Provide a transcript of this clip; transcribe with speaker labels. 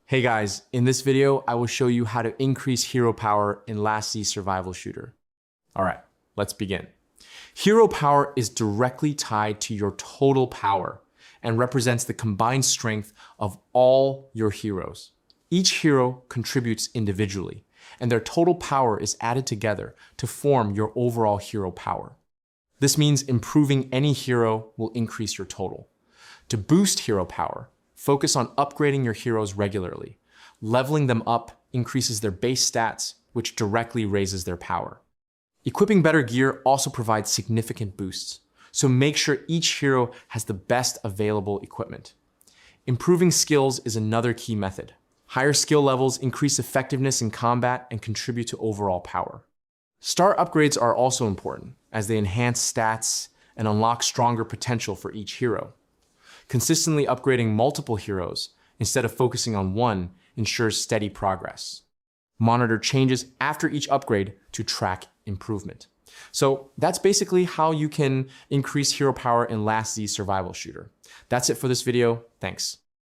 Speaker 1: Hey guys, in this video, I will show you how to increase hero power in Last Z Survival Shooter. All right, let's begin. Hero power is directly tied to your total power and represents the combined strength of all your heroes. Each hero contributes individually, and their total power is added together to form your overall hero power. This means improving any hero will increase your total. To boost hero power, focus on upgrading your heroes regularly. Leveling them up increases their base stats, which directly raises their power. Equipping better gear also provides significant boosts, so make sure each hero has the best available equipment. Improving skills is another key method. Higher skill levels increase effectiveness in combat and contribute to overall power. Star upgrades are also important, as they enhance stats and unlock stronger potential for each hero. Consistently upgrading multiple heroes instead of focusing on one ensures steady progress. Monitor changes after each upgrade to track improvement. So that's basically how you can increase hero power in Last Z Survival Shooter. That's it for this video. Thanks.